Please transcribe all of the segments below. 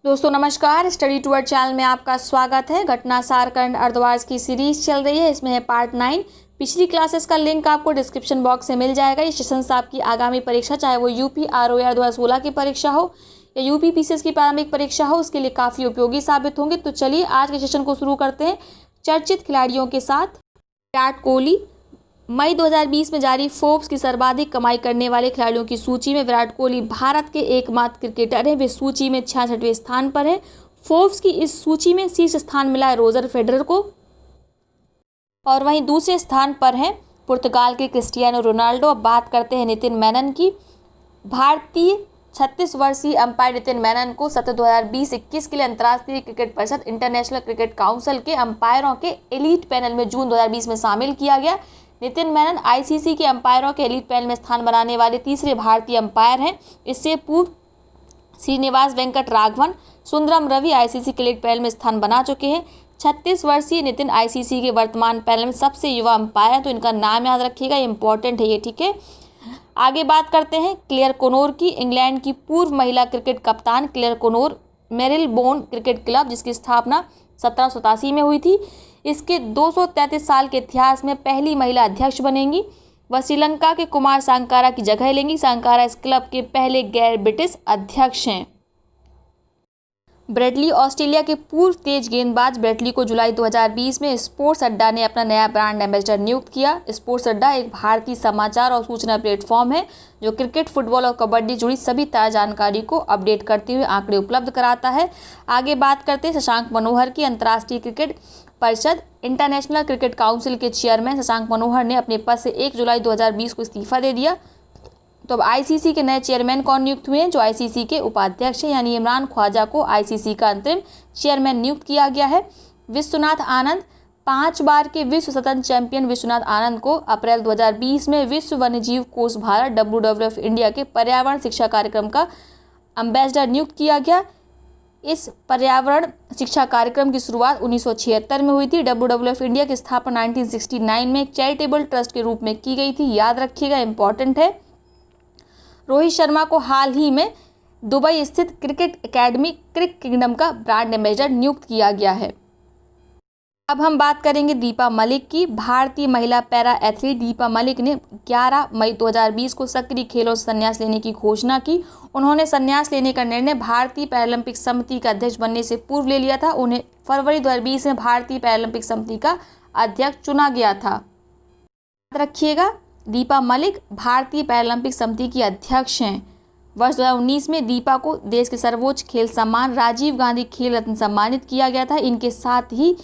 दोस्तों नमस्कार, स्टडी टूअर चैनल में आपका स्वागत है। घटना सार करंट अर्धवार्स की सीरीज चल रही है, इसमें है पार्ट 9। पिछली क्लासेस का लिंक आपको डिस्क्रिप्शन बॉक्स से मिल जाएगा। ये सेशन से आपकी आगामी परीक्षा, चाहे वो यूपी आरओआर 2016 की परीक्षा हो या यूपी पीसीएस की प्रारंभिक परीक्षा हो, उसके लिए काफ़ी उपयोगी साबित होंगे। तो चलिए आज के सेशन को शुरू करते हैं चर्चित खिलाड़ियों के साथ। विराट कोहली। मई 2020 में जारी फोर्ब्स की सर्वाधिक कमाई करने वाले खिलाड़ियों की सूची में विराट कोहली भारत के एकमात्र क्रिकेटर हैं। वे सूची में 66वें स्थान पर हैं। फोर्ब्स की इस सूची में शीर्ष स्थान मिला है रोजर फेडरर को, और वहीं दूसरे स्थान पर हैं पुर्तगाल के क्रिस्टियानो रोनाल्डो। अब बात करते हैं नितिन मेनन की। भारतीय 36 वर्षीय अंपायर नितिन मेनन को सत्र 2020-21 के लिए अंतर्राष्ट्रीय क्रिकेट परिषद इंटरनेशनल क्रिकेट काउंसिल के अंपायरों के एलीट पैनल में जून 2020 में शामिल किया गया। नितिन मेनन आईसीसी के अंपायरों के एलीट पैनल में स्थान बनाने वाले तीसरे भारतीय अंपायर हैं। इससे पूर्व श्रीनिवास वेंकट राघवन, सुंदरम रवि आईसीसी के एलीट पैनल में स्थान बना चुके हैं। 36 वर्षीय नितिन आईसीसी के वर्तमान पैनल में सबसे युवा अंपायर हैं, तो इनका नाम याद रखिएगा, इंपॉर्टेंट है ये, ठीक है। आगे बात करते हैं क्लेयर कोनोर की। इंग्लैंड की पूर्व महिला क्रिकेट कप्तान क्लेयर कोनोर मेरिलबोर्न क्रिकेट क्लब, जिसकी स्थापना 1787 में हुई थी, इसके 233 साल के इतिहास में पहली महिला अध्यक्ष बनेंगी। वह श्रीलंका के कुमार सांकारा की जगह लेंगी। सांकारा इस क्लब के पहले गैर ब्रिटिश अध्यक्ष हैं। ब्रेडली। ऑस्ट्रेलिया के पूर्व तेज गेंदबाज ब्रेडली को जुलाई 2020 में स्पोर्ट्स अड्डा ने अपना नया ब्रांड एम्बेसडर नियुक्त किया। स्पोर्ट्स अड्डा एक भारतीय समाचार और सूचना प्लेटफॉर्म है जो क्रिकेट, फुटबॉल और कबड्डी जुड़ी सभी ताज़ा जानकारी को अपडेट करते हुए आंकड़े उपलब्ध कराता है। आगे बात करते हैं शशांक मनोहर की। अंतर्राष्ट्रीय क्रिकेट परिषद इंटरनेशनल क्रिकेट काउंसिल के चेयरमैन शशांक मनोहर ने अपने पद से 1 जुलाई 2020 को इस्तीफा दे दिया। तो अब आईसीसी के नए चेयरमैन कौन नियुक्त हुए हैं? जो आईसीसी के उपाध्यक्ष हैं, यानी इमरान ख्वाजा को आईसीसी का अंतरिम चेयरमैन नियुक्त किया गया है। विश्वनाथ आनंद। 5 बार के विश्व शतरंज चैंपियन विश्वनाथ आनंद को अप्रैल 2020 में विश्व वन्यजीव कोष भारत WWF इंडिया के पर्यावरण शिक्षा कार्यक्रम का एम्बेसडर नियुक्त किया गया। इस पर्यावरण शिक्षा कार्यक्रम की शुरुआत 1976 में हुई थी। WWF इंडिया की स्थापना 1969 में एक चैरिटेबल ट्रस्ट के रूप में की गई थी, याद रखिएगा, इंपॉर्टेंट है। रोहित शर्मा को हाल ही में दुबई स्थित क्रिकेट एकेडमी क्रिक किंगडम का ब्रांड एम्बेसडर नियुक्त किया गया है। अब हम बात करेंगे दीपा मलिक की। भारतीय महिला पैरा एथलीट दीपा मलिक ने 11 मई 2020 को सक्रिय खेलों से संन्यास लेने की घोषणा की। उन्होंने संन्यास लेने का निर्णय भारतीय पैरालंपिक समिति का अध्यक्ष बनने से पूर्व ले लिया था। उन्हें फरवरी 2020 में भारतीय पैरालंपिक समिति का अध्यक्ष चुना गया था। याद रखिएगा, दीपा मलिक भारतीय पैरालंपिक समिति की अध्यक्ष हैं। वर्ष 2019 में दीपा को देश के सर्वोच्च खेल सम्मान राजीव गांधी खेल रत्न सम्मानित किया गया था। इनके साथ ही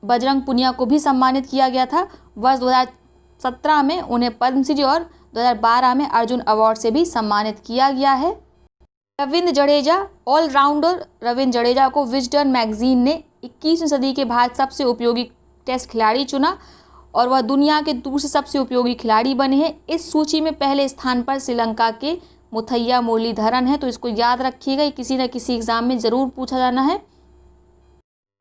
बजरंग पुनिया को भी सम्मानित किया गया था। वर्ष 2017 में उन्हें पद्मश्री और 2012 में अर्जुन अवार्ड से भी सम्मानित किया गया है। रविंद्र जडेजा। ऑलराउंडर रविंद्र जडेजा को विजडन मैगजीन ने 21वीं सदी के भारत सबसे उपयोगी टेस्ट खिलाड़ी चुना और वह दुनिया के दूसरे सबसे उपयोगी खिलाड़ी बने हैं। इस सूची में पहले स्थान पर श्रीलंका के मुथैया मुरलीधरन है, तो इसको याद रखिएगा, ये किसी न किसी एग्जाम में ज़रूर पूछा जाना है।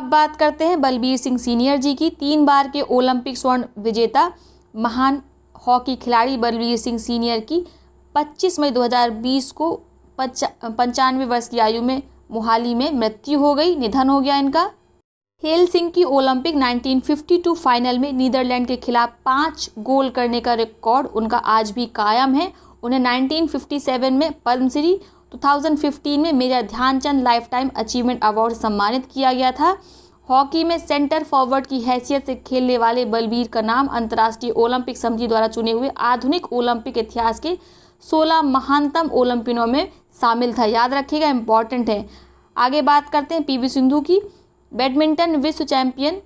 अब बात करते हैं बलबीर सिंह सीनियर जी की। 3 बार के ओलंपिक स्वर्ण विजेता महान हॉकी खिलाड़ी बलबीर सिंह सीनियर की 25 मई 2020 को 95 वर्ष की आयु में मोहाली में मृत्यु हो गई, निधन हो गया इनका। हेलसिंकी ओलंपिक 1952 फाइनल में नीदरलैंड के खिलाफ 5 गोल करने का रिकॉर्ड उनका आज भी कायम है। उन्हें 1957 में पद्मश्री, 2015 में major Dhyan Chand life time achievement award सम्मानित किया गया था। हॉकी में सेंटर फॉरवर्ड की हैसियत से खेलने वाले बलबीर का नाम अंतर्राष्ट्रीय ओलंपिक समिति द्वारा चुने हुए आधुनिक ओलंपिक इतिहास के 16 महानतम ओलंपियनों में शामिल था, याद रखिएगा, इंपॉर्टेंट है। आगे बात करते हैं पीवी सिंधु की। बैडमिंटन विश्व चैंपियन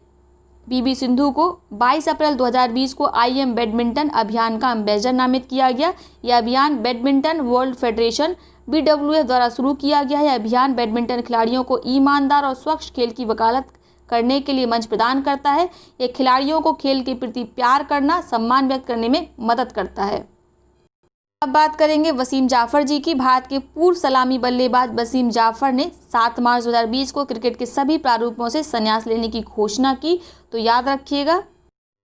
पीवी सिंधु को 22 अप्रैल 2020 को IM बैडमिंटन अभियान का एम्बेसडर नामित किया गया। यह अभियान बैडमिंटन वर्ल्ड फेडरेशन BWF द्वारा शुरू किया गया है। यह अभियान बैडमिंटन खिलाड़ियों को ईमानदार और स्वच्छ खेल की वकालत करने के लिए मंच प्रदान करता है। यह खिलाड़ियों को खेल के प्रति प्यार करना, सम्मान व्यक्त करने में मदद करता है। अब बात करेंगे वसीम जाफर जी की। भारत के पूर्व सलामी बल्लेबाज वसीम जाफर ने 7 मार्च 2020 को क्रिकेट के सभी प्रारूपों से संन्यास लेने की घोषणा की, तो याद रखिएगा।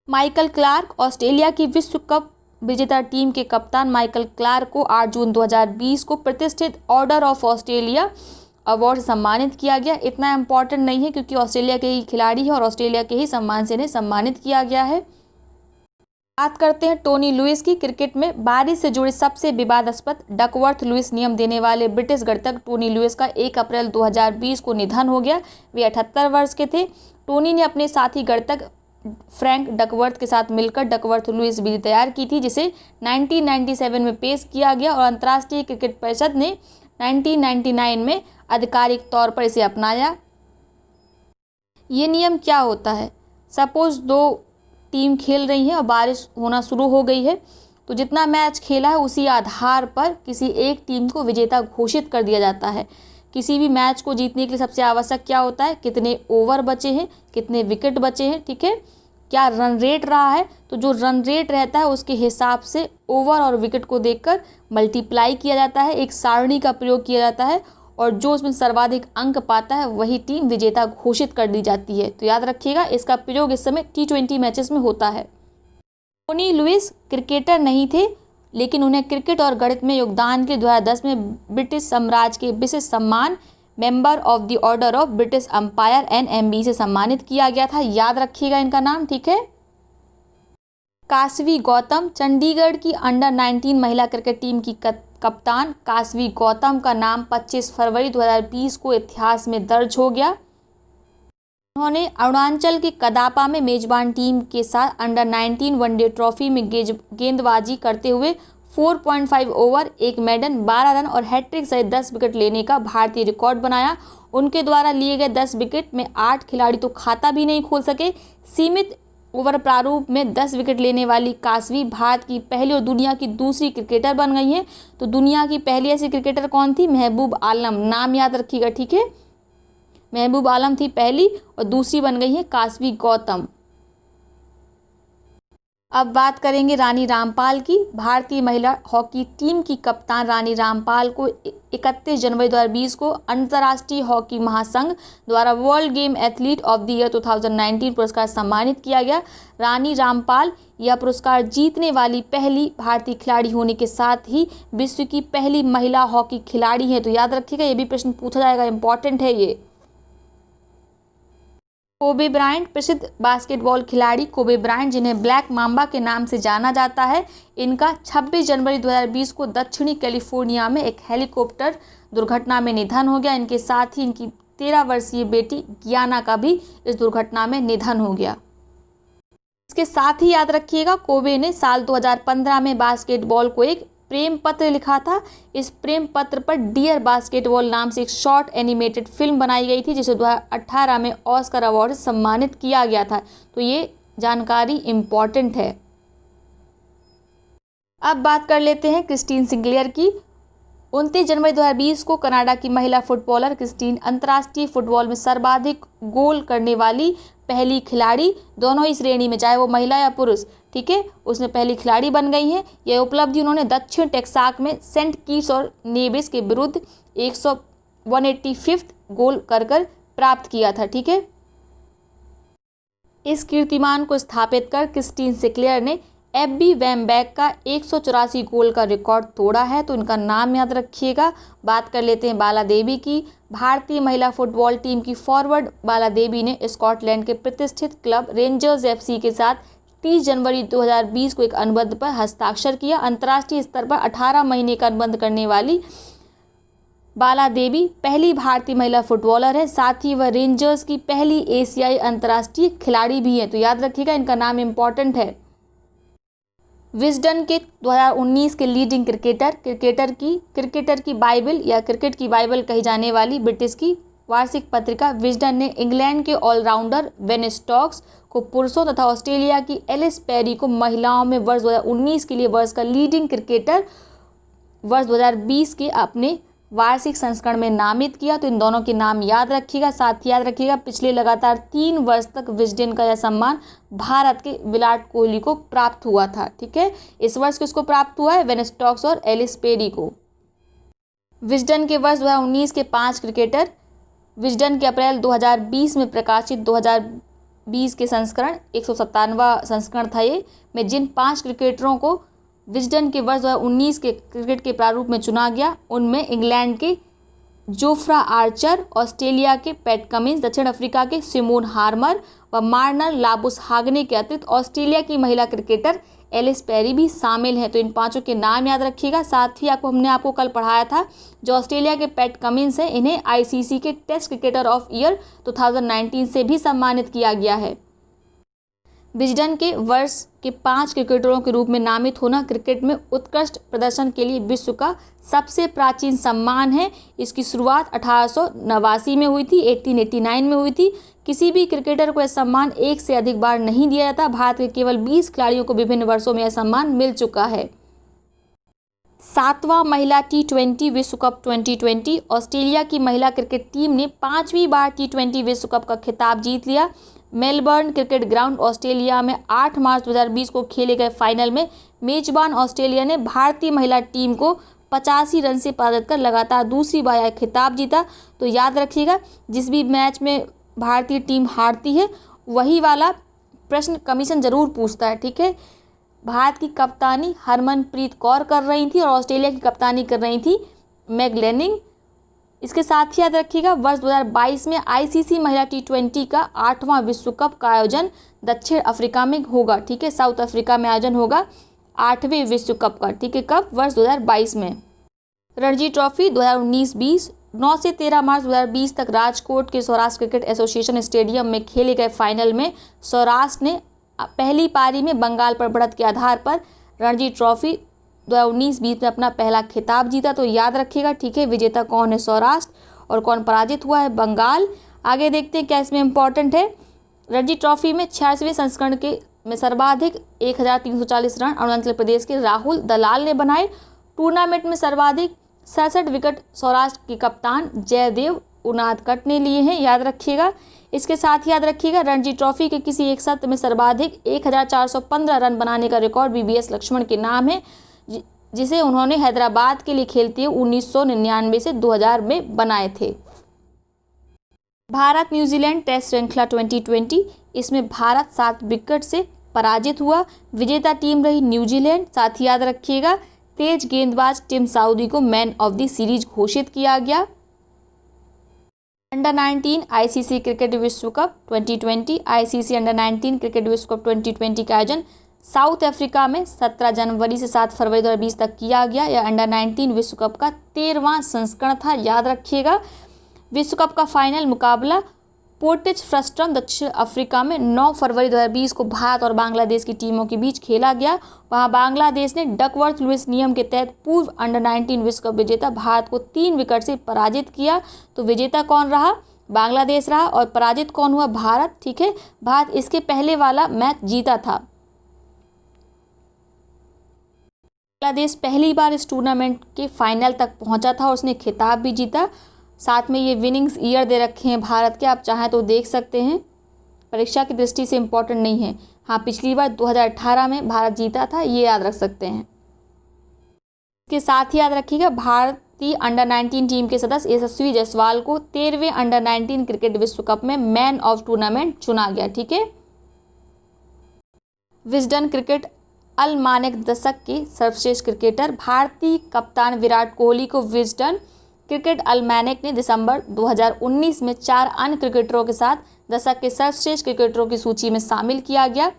Michael Clarke. ऑस्ट्रेलिया की विश्व कप विजेता टीम के कप्तान माइकल क्लार्क को 8 जून 2020 को प्रतिष्ठित ऑर्डर ऑफ ऑस्ट्रेलिया अवार्ड से सम्मानित किया गया। इतना इम्पॉर्टेंट नहीं है क्योंकि ऑस्ट्रेलिया के ही खिलाड़ी है और ऑस्ट्रेलिया के ही सम्मान से इन्हें सम्मानित किया गया है। बात करते हैं टोनी लुइस की। क्रिकेट में बारिश से जुड़े सबसे विवादास्पद डकवर्थ लुइस नियम देने वाले ब्रिटिश गणितज्ञ टोनी लुइस का 1 अप्रैल 2020 को निधन हो गया। वे 78 वर्ष के थे। टोनी ने अपने साथी गणितज्ञ फ्रैंक डकवर्थ के साथ मिलकर डकवर्थ लुइस विधि तैयार की थी, जिसे 1997 में पेश किया गया और अंतर्राष्ट्रीय क्रिकेट परिषद ने 1999 में आधिकारिक तौर पर इसे अपनाया। ये नियम क्या होता है? सपोज 2 टीम खेल रही हैं और बारिश होना शुरू हो गई है, तो जितना मैच खेला है उसी आधार पर किसी एक टीम को विजेता घोषित कर दिया जाता है। किसी भी मैच को जीतने के लिए सबसे आवश्यक क्या होता है? कितने ओवर बचे हैं, कितने विकेट बचे हैं, ठीक है, क्या रन रेट रहा है। तो जो रन रेट रहता है उसके हिसाब से ओवर और विकेट को देखकर मल्टीप्लाई किया जाता है, एक सारणी का प्रयोग किया जाता है और जो उसमें सर्वाधिक अंक पाता है वही टीम विजेता घोषित कर दी जाती है। तो याद रखिएगा, इसका प्रयोग इस समय T20 मैचेस में होता है। टोनी लुइस क्रिकेटर नहीं थे, लेकिन उन्हें क्रिकेट और गणित में योगदान के 2010 में ब्रिटिश साम्राज्य के विशिष्ट सम्मान member of the order of British Empire NMB से सम्मानित किया गया था। याद रखिएगा इनका नाम, ठीक है। कासवी गौतम, चंडीगढ़ की अंडर-19 महिला क्रिकेट टीम की कप्तान कासवी गौतम का नाम 25 फरवरी 2020 को इतिहास में दर्ज हो गया। उन्होंने अरुणाचल के कदापा में मेजबान टीम के साथ अंडर-19 वनडे ट्रॉफी में गेंदबाजी करते हुए 4.5 ओवर, 1 मेडन, 12 रन और हैट्रिक सहित 10 विकेट लेने का भारतीय रिकॉर्ड बनाया। उनके द्वारा लिए गए 10 विकेट में 8 खिलाड़ी तो खाता भी नहीं खोल सके। सीमित ओवर प्रारूप में 10 विकेट लेने वाली कासवी भारत की पहली और दुनिया की दूसरी क्रिकेटर बन गई हैं। तो दुनिया की पहली ऐसी क्रिकेटर कौन थी? महबूब आलम, नाम याद रखिएगा, ठीक है। महबूब आलम थी पहली और दूसरी बन गई है कासवी गौतम। अब बात करेंगे रानी रामपाल की। भारतीय महिला हॉकी टीम की कप्तान रानी रामपाल को 31 जनवरी 2020 को अंतर्राष्ट्रीय हॉकी महासंघ द्वारा world game athlete of the year 2019 पुरस्कार सम्मानित किया गया। रानी रामपाल यह पुरस्कार जीतने वाली पहली भारतीय खिलाड़ी होने के साथ ही विश्व की पहली महिला हॉकी खिलाड़ी हैं। तो याद रखिएगा, ये भी प्रश्न पूछा जाएगा, इंपॉर्टेंट है ये। कोबे ब्रायंट, प्रसिद्ध बास्केटबॉल खिलाड़ी कोबे ब्रायंट, जिन्हें ब्लैक माम्बा के नाम से जाना जाता है, इनका 26 जनवरी 2020 को दक्षिणी कैलिफोर्निया में एक हेलीकॉप्टर दुर्घटना में निधन हो गया। इनके साथ ही इनकी 13 वर्षीय बेटी गियाना का भी इस दुर्घटना में निधन हो गया। इसके साथ ही याद रखिएगा, कोबे ने साल 2015 में बास्केटबॉल को एक प्रेम पत्र लिखा था। इस प्रेम पत्र पर डियर बास्केटबॉल नाम से एक शॉर्ट एनिमेटेड फिल्म बनाई गई थी, जिसे 2018 में ऑस्कर अवार्ड से सम्मानित किया गया था। तो ये जानकारी इम्पॉर्टेंट है। अब बात कर लेते हैं क्रिस्टीन सिंक्लेयर की। 29 जनवरी 2020 को कनाडा की महिला फुटबॉलर क्रिस्टीन अंतर्राष्ट्रीय फुटबॉल में सर्वाधिक गोल करने वाली पहली खिलाड़ी, दोनों ही श्रेणी में, चाहे वो महिला या पुरुष, ठीक है, उसमें पहली खिलाड़ी बन गई हैं। यह उपलब्धि उन्होंने दक्षिण टेक्सास में सेंट किट्स और नेविस के विरुद्ध 185 गोल कर प्राप्त किया था, ठीक है। इस कीर्तिमान को स्थापित कर क्रिस्टीन सिंक्लेयर ने एब्बी वैम्बैक का 184 गोल का रिकॉर्ड तोड़ा है। तो इनका नाम याद रखिएगा। बात कर लेते हैं बाला देवी की। भारतीय महिला फुटबॉल टीम की फॉरवर्ड बाला देवी ने स्कॉटलैंड के प्रतिष्ठित क्लब रेंजर्स FC के साथ 30 जनवरी 2020 को एक अनुबंध पर हस्ताक्षर किया। अंतर्राष्ट्रीय स्तर पर 18 महीने का अनुबंध करने वाली बाला देवी पहली भारतीय महिला फुटबॉलर है। साथ ही वह रेंजर्स की पहली एशियाई अंतर्राष्ट्रीय खिलाड़ी भी हैं। तो याद रखिएगा, इनका नाम इम्पॉर्टेंट है। विजडन के 2019 के लीडिंग क्रिकेटर की बाइबल या क्रिकेट की बाइबल कही जाने वाली ब्रिटिश की वार्षिक पत्रिका विजडन ने इंग्लैंड के ऑलराउंडर बेन स्टोक्स को पुरुषों तथा ऑस्ट्रेलिया की एलिस पेरी को महिलाओं में वर्ष 2019 के लिए वर्ष का लीडिंग क्रिकेटर वर्ष 2020 के अपने वार्षिक संस्करण में नामित किया। तो इन दोनों के नाम याद रखिएगा। साथ ही याद रखिएगा, पिछले लगातार 3 वर्ष तक विजडन का यह सम्मान भारत के विराट कोहली को प्राप्त हुआ था, ठीक है। इस वर्ष किसको प्राप्त हुआ है? बेन स्टोक्स और एलिस पेरी को। विजडन के वर्ष 2019 के 5 क्रिकेटर। विजडन के अप्रैल 2020 में प्रकाशित 2020 के संस्करण 197वां संस्करण था ये, में जिन 5 क्रिकेटरों को विजडन के वर्ष 2019 के क्रिकेट के प्रारूप में चुना गया, उनमें इंग्लैंड के जोफ्रा आर्चर, ऑस्ट्रेलिया के पैट कमिंस, दक्षिण अफ्रीका के सिमोन हार्मर व मार्नर लाबुसहाग्ने के अतिरिक्त ऑस्ट्रेलिया की महिला क्रिकेटर एलिस पेरी भी शामिल हैं। तो इन पांचों के नाम याद रखिएगा। साथ ही हमने आपको कल पढ़ाया था जो ऑस्ट्रेलिया के पैट कमिंस हैं, इन्हें आईसीसी के टेस्ट क्रिकेटर ऑफ ईयर 2019 से भी सम्मानित किया गया है। विजडन के वर्ष के 5 क्रिकेटरों के रूप में नामित होना क्रिकेट में उत्कृष्ट प्रदर्शन के लिए विश्व का सबसे प्राचीन सम्मान है। इसकी शुरुआत 1889 में हुई थी, 1889 में हुई थी। किसी भी क्रिकेटर को यह सम्मान एक से अधिक बार नहीं दिया जाता। भारत के केवल 20 खिलाड़ियों को विभिन्न वर्षों में यह सम्मान मिल चुका है। 7वां महिला T20 विश्व कप 2020। ऑस्ट्रेलिया की महिला क्रिकेट टीम ने 5वीं बार T20 विश्व कप का खिताब जीत लिया। मेलबर्न क्रिकेट ग्राउंड ऑस्ट्रेलिया में 8 मार्च 2020 को खेले गए फाइनल में मेजबान ऑस्ट्रेलिया ने भारतीय महिला टीम को 85 रन से पराजित कर लगातार दूसरी बार यह खिताब जीता। तो याद रखिएगा, जिस भी मैच में भारतीय टीम हारती है वही वाला प्रश्न कमीशन जरूर पूछता है, ठीक है। भारत की कप्तानी हरमनप्रीत कौर कर रही थी और ऑस्ट्रेलिया की कप्तानी कर रही थी मैग लैनिंग। इसके साथ ही याद रखिएगा, वर्ष 2022 में आईसीसी महिला T20 का 8वां विश्व कप का आयोजन दक्षिण अफ्रीका में होगा, ठीक है। साउथ अफ्रीका में आयोजन होगा 8वें विश्व कप का, ठीक है। कब? वर्ष 2022 में। रणजी ट्रॉफी 2019-20 9 से 13 मार्च 2020 तक राजकोट के सौराष्ट्र क्रिकेट एसोसिएशन स्टेडियम में खेले गए फाइनल में सौराष्ट्र ने पहली पारी में बंगाल पर बढ़त के आधार पर रणजी ट्रॉफी 2019-20 में अपना पहला खिताब जीता। तो याद रखिएगा, ठीक है। विजेता कौन है? सौराष्ट्र। और कौन पराजित हुआ है? बंगाल। आगे देखते हैं क्या इसमें इंपॉर्टेंट है। रणजी ट्रॉफी में 86वें संस्करण के में सर्वाधिक 1340 रन अरुणाचल प्रदेश के राहुल दलाल ने बनाए। टूर्नामेंट में सर्वाधिक 67 विकेट सौराष्ट्र के कप्तान जयदेव उनादकट ने लिए हैं, याद रखिएगा। इसके साथ ही याद रखिएगा, रणजी ट्रॉफी के किसी एक सत्र में सर्वाधिक 1415 रन बनाने का रिकॉर्ड बीबीएस लक्ष्मण के नाम है, जिसे उन्होंने हैदराबाद के लिए खेलते हुए 1999 से 2000 में बनाए थे। भारत न्यूजीलैंड टेस्ट श्रृंखला 2020, इसमें भारत 7 विकेट से पराजित हुआ। विजेता टीम रही न्यूजीलैंड। साथ ही याद रखिएगा, तेज गेंदबाज टिम साउदी को मैन ऑफ द सीरीज घोषित किया गया। अंडर 19 आईसीसी क्रिकेट विश्व कप 2020। आईसीसी अंडर 19 क्रिकेट विश्व कप 2020 का आयोजन साउथ अफ्रीका में 17 जनवरी से 7 फरवरी 2020 तक किया गया। यह अंडर 19 विश्व कप का 13वां संस्करण था, याद रखिएगा। विश्व कप का फाइनल मुकाबला पोर्टिचफ्रस्ट्रम दक्षिण अफ्रीका में 9 फरवरी 2020 को भारत और बांग्लादेश की टीमों के बीच खेला गया। वहां बांग्लादेश ने डकवर्थ लुइस नियम के तहत पूर्व अंडर 19 विश्व कप विजेता भारत को 3 विकेट से पराजित किया। तो विजेता कौन रहा? बांग्लादेश रहा। और पराजित कौन हुआ? भारत, ठीक है। भारत इसके पहले वाला मैच जीता था। बांग्लादेश पहली बार इस टूर्नामेंट के फाइनल तक पहुंचा था और उसने खिताब भी जीता। साथ में ये विनिंग्स ईयर दे रखे हैं भारत के, आप चाहें तो देख सकते हैं। परीक्षा की दृष्टि से इम्पोर्टेंट नहीं है। हाँ, पिछली बार 2018 में भारत जीता था, ये याद रख सकते हैं। इसके साथ ही याद रखिएगा, भारतीय अंडर 19 टीम के सदस्य यशस्वी जायसवाल को 13वें अंडर 19 क्रिकेट विश्व कप में मैन ऑफ टूर्नामेंट चुना गया, ठीक है। विजडन क्रिकेट अलमानक दशक के सर्वश्रेष्ठ क्रिकेटर भारतीय कप्तान विराट कोहली को विजडन क्रिकेट अलमैनेक ने दिसंबर 2019 में 4 अन्य क्रिकेटरों के साथ दशक के सर्वश्रेष्ठ क्रिकेटरों की सूची में शामिल किया गया।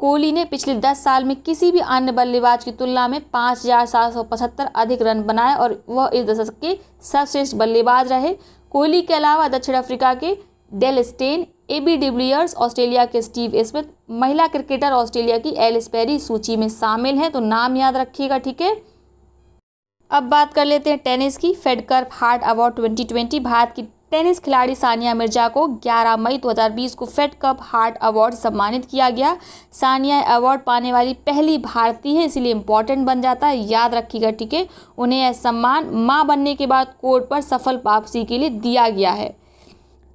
कोहली ने पिछले 10 साल में किसी भी अन्य बल्लेबाज की तुलना में 5775 अधिक रन बनाए और वह इस दशक के सर्वश्रेष्ठ बल्लेबाज रहे। कोहली के अलावा दक्षिण अफ्रीका के Dale Steyn, AB de Villiers, Australia के स्टीव स्मिथ, महिला क्रिकेटर ऑस्ट्रेलिया की एलिस पेरी सूची में शामिल हैं। तो नाम याद रखिएगा, ठीक है। अब बात कर लेते हैं टेनिस की। Fed Cup heart award 2020। Bharat की टेनिस खिलाड़ी सानिया मिर्जा को 11 मई 2020 को फेड कप हार्ट अवार्ड सम्मानित किया गया। सानिया अवार्ड पाने वाली पहली भारतीय है, इसलिए इम्पोर्टेंट बन जाता है, याद रखिएगा, ठीक है। उन्हें यह सम्मान मां बनने के बाद कोर्ट पर सफल वापसी के लिए दिया गया है।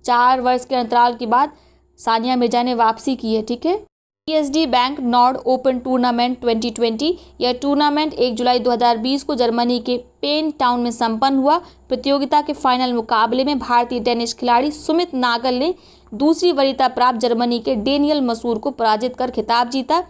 4 वर्ष के अंतराल के बाद सानिया मिर्जा ने वापसी की है, ठीक है। PSD bank Nord open tournament 2020। यह टूर्नामेंट 1 जुलाई 2020 को जर्मनी के पेन टाउन में संपन्न हुआ। प्रतियोगिता के फाइनल मुकाबले में भारतीय टेनिस खिलाड़ी सुमित नागल ने दूसरी वरीयता प्राप्त जर्मनी के डेनियल मसूर को पराजित कर खिताब जीता।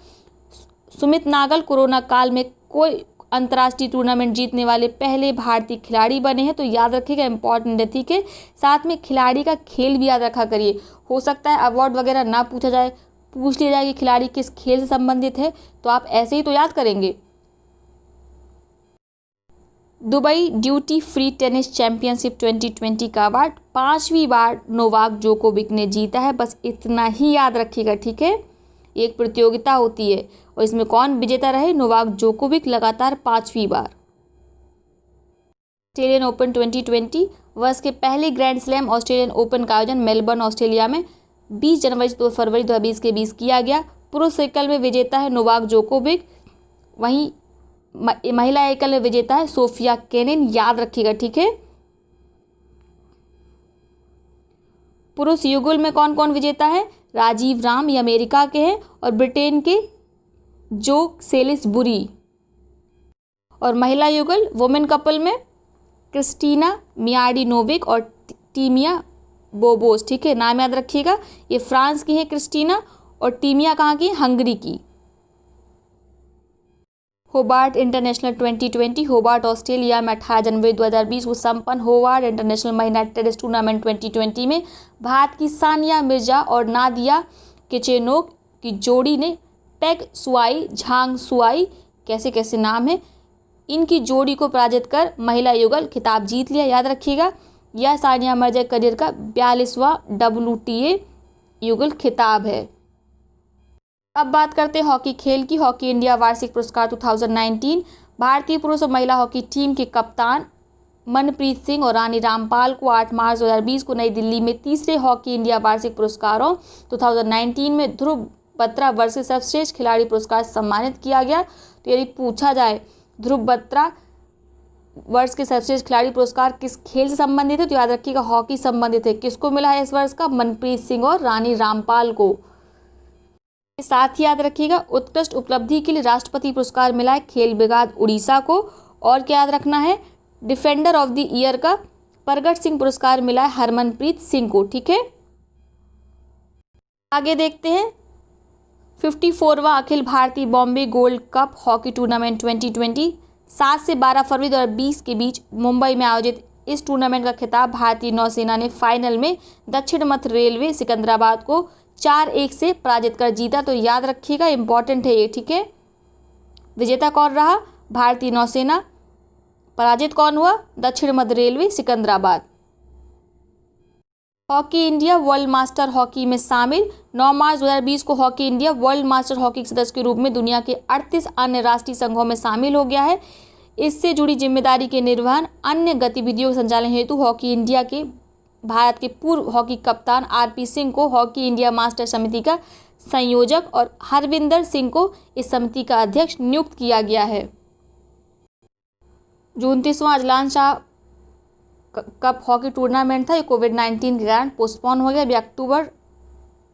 सुमित नागल कोरोना काल में कोई अंतर्राष्ट्रीय टूर्नामेंट जीतने वाले पहले भारतीय खिलाड़ी बने हैं। तो याद रखिएगा, इंपॉर्टेंट है, ठीक है। साथ में खिलाड़ी का खेल भी याद रखा करिए। हो सकता है अवार्ड वगैरह ना पूछा जाए, पूछ लिया जाए कि खिलाड़ी किस खेल से संबंधित है, तो आप ऐसे ही तो याद करेंगे। Dubai duty free tennis championship 2020 का अवार्ड 5वीं बार नोवाक जोकोविक ने जीता है। बस इतना ही याद रखिएगा, ठीक है। एक प्रतियोगिता होती है और इसमें कौन विजेता रहे? नोवाक जोकोविक, लगातार 5वीं बार। ऑस्ट्रेलियन ओपन 2020 वर्ष के पहले ग्रैंड स्लैम ऑस्ट्रेलियन ओपन का आयोजन मेलबर्न, ऑस्ट्रेलिया में 20 जनवरी से 2 फरवरी 2020 के बीच किया गया। पुरुष एकल में विजेता है नोवाक जोकोविक, वहीं महिला एकल में विजेता है सोफिया केनिन, याद रखिएगा, ठीक है। पुरुष युगल में कौन कौन विजेता है? राजीव राम, ये अमेरिका के हैं, और ब्रिटेन के जो सेलिसबुरी। और महिला युगल वुमेन कपल में क्रिस्टीना मियाडिनोविक और टीमिया बोबोस, ठीक है, नाम याद रखिएगा। ये फ्रांस की है क्रिस्टीना, और टीमिया कहाँ की? हंगरी की। होबार्ट इंटरनेशनल 2020 होबार्ट, ऑस्ट्रेलिया में 18 जनवरी 2020 को संपन्न होबार्ट इंटरनेशनल महिला टेनिस टूर्नामेंट 2020 में भारत की सानिया मिर्जा और नादिया किचेनोक की जोड़ी ने पेग सुआई, झांग सुआई, कैसे कैसे नाम है, इनकी जोड़ी को पराजित कर महिला युगल खिताब जीत लिया। याद रखिएगा, यह सानिया मिर्जा करियर का 42वां WTA युगल खिताब है। अब बात करते हैं हॉकी खेल की। हॉकी इंडिया वार्षिक पुरस्कार 2019 भारतीय पुरुष और महिला हॉकी टीम के कप्तान मनप्रीत सिंह और रानी रामपाल को 8 मार्च 2020 को नई दिल्ली में तीसरे हॉकी इंडिया वार्षिक पुरस्कारों 2019 में ध्रुव बत्रा वर्ष के सर्वश्रेष्ठ खिलाड़ी पुरस्कार से सम्मानित किया गया। तो यदि पूछा जाए ध्रुव बत्रा वर्ष के सर्वश्रेष्ठ खिलाड़ी पुरस्कार किस खेल से संबंधित है, तो याद रखिएगा हॉकी संबंधित है। किसको मिला है इस वर्ष का? मनप्रीत सिंह और रानी रामपाल को। साथ ही याद रखिएगा उत्कृष्ट उपलब्धि के लिए राष्ट्रपति पुरस्कार मिला है खेल ब्रिगाद उड़ीसा को। और क्या याद रखना है? डिफेंडर ऑफ द ईयर का प्रगट सिंह पुरस्कार मिला है हरमनप्रीत सिंह को, ठीक है। आगे देखते हैं 54वां Akhil Bharatiya Bombay gold cup hockey tournament 2020 7 से 12 फरवरी 2020 के बीच मुंबई में आयोजित इस टूर्नामेंट का खिताब भारतीय नौसेना ने फाइनल में दक्षिण मध्य रेलवे सिकंदराबाद को 4-1 से पराजित कर जीता। तो याद रखिएगा, इंपॉर्टेंट है ये, ठीक है। विजेता कौन रहा? भारतीय नौसेना। पराजित कौन हुआ? दक्षिण मध्य railway Secunderabad. Hockey India world master hockey में शामिल 9 मार्च 2020 को hockey India world master hockey के सदस्य के रूप में दुनिया के 38 अन्य राष्ट्रीय संघों में शामिल हो गया है। इससे जुड़ी जिम्मेदारी के निर्वहन, अन्य गतिविधियों के संचालन हेतु हॉकी इंडिया के भारत के पूर्व हॉकी कप्तान RP सिंह को हॉकी इंडिया मास्टर समिति का संयोजक और हरविंदर सिंह को इस समिति का अध्यक्ष नियुक्त किया गया है। जो 29वां Azlan Shah cup hockey tournament था, ये कोविड-19 के कारण पोस्टपोन हो गया। अभी अक्टूबर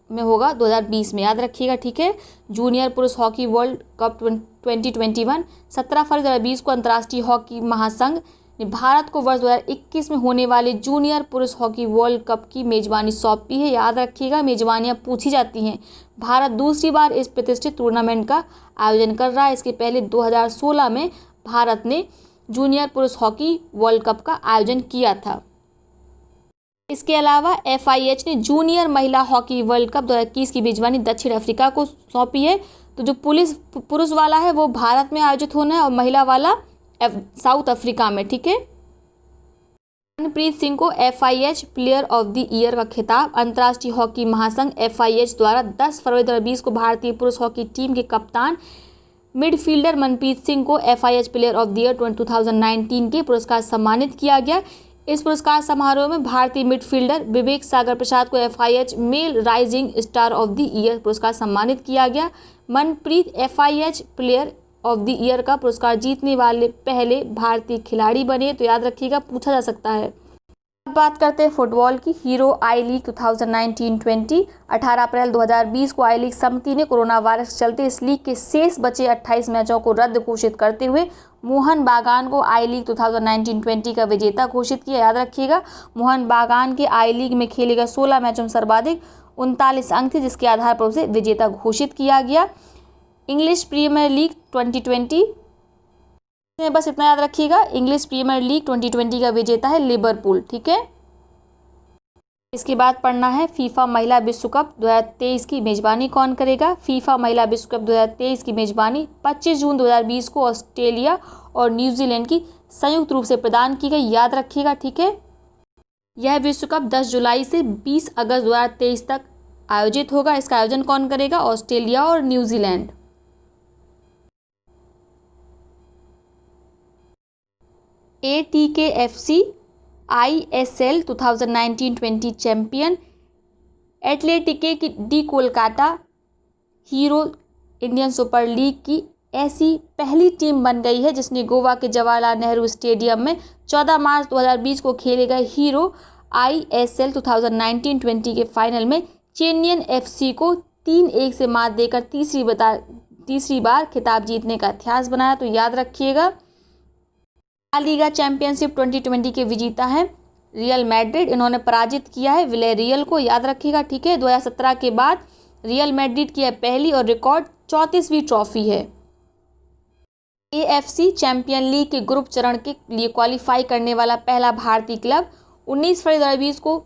में होगा 2020 में, याद रखिएगा, ठीक है। जूनियर पुरुष हॉकी वर्ल्ड कप 2021 17 फरवरी 2020 को अंतर्राष्ट्रीय हॉकी महासंघ ने भारत को वर्ष 2021 में होने वाले जूनियर पुरुष हॉकी वर्ल्ड कप की मेजबानी सौंपी है। याद रखिएगा, मेजबानियां पूछी जाती हैं। भारत दूसरी बार इस प्रतिष्ठित टूर्नामेंट का आयोजन कर रहा है। इसके पहले 2016 में भारत ने जूनियर पुरुष हॉकी वर्ल्ड कप का आयोजन किया था। इसके अलावा FIH ने जूनियर महिला हॉकी वर्ल्ड कप 2021 की मेजबानी दक्षिण अफ्रीका को सौंपी है। तो जो पुरुष वाला है वो भारत में आयोजित होना है और महिला वाला साउथ अफ्रीका में, ठीक है। मनप्रीत सिंह को FIH player of the year का खिताब अंतर्राष्ट्रीय हॉकी महासंघ FIH द्वारा 10 फरवरी 2020 को भारतीय पुरुष हॉकी टीम के कप्तान मिडफील्डर मनप्रीत सिंह को FIH player of the year 2019 के पुरस्कार सम्मानित किया गया। इस पुरस्कार समारोह में भारतीय मिडफील्डर विवेक सागर प्रसाद को FIH male rising star of the year पुरस्कार सम्मानित किया गया। Manpreet FIH player of the year का पुरस्कार जीतने वाले पहले भारतीय खिलाड़ी बने। तो याद रखिएगा, पूछा जा सकता है। अब बात करते हैं फुटबॉल की। हीरो आई लीग 2019-20 18 अप्रैल 2020 को आई लीग समिति ने कोरोना वायरस के चलते इस लीग के शेष बचे 28 मैचों को रद्द घोषित करते हुए मोहन बागान को आई लीग 2019-20 का विजेता घोषित किया। याद रखिएगा, मोहन बागान के आई लीग में खेले गए 16 मैचों में सर्वाधिक 39 अंक थे, जिसके आधार पर उसे विजेता घोषित किया गया। इंग्लिश प्रीमियर लीग 2020 बस इतना याद रखिएगा, इंग्लिश प्रीमियर लीग 2020 का विजेता है लिवरपूल, ठीक है। इसके बाद पढ़ना है फीफा महिला विश्व कप 2023 की मेजबानी कौन करेगा। फीफा महिला विश्व कप 2023 की मेजबानी 25 जून 2020 को ऑस्ट्रेलिया और न्यूजीलैंड की संयुक्त रूप से प्रदान की गई, याद रखिएगा, ठीक है। यह विश्व कप 10 जुलाई से 20 अगस्त 2023 तक आयोजित होगा। इसका आयोजन कौन करेगा, ऑस्ट्रेलिया और New Zealand. ATKFC ISL 2019-20 champion Atletico de Kolkata hero Indian super league की ऐसी पहली टीम बन गई है जिसने गोवा के जवाहरलाल नेहरू स्टेडियम में 14 मार्च 2020 को खेले गए हीरो ISL 2019-20 के फाइनल में चेन्नईयन FC को 3-1 से मात देकर तीसरी बार खिताब जीतने का इतिहास बनाया, तो याद रखिएगा। ला लीगा चैंपियनशिप 2020 के विजेता हैं रियल मैड्रिड, इन्होंने पराजित किया है विलेरियल को, याद रखिएगा, ठीक है। 2017 के बाद रियल मैड्रिड की यह पहली और रिकॉर्ड 34वीं ट्रॉफी है। AFC चैंपियन लीग के ग्रुप चरण के लिए क्वालिफाई करने वाला पहला भारतीय क्लब 19 फरवरी 2020 को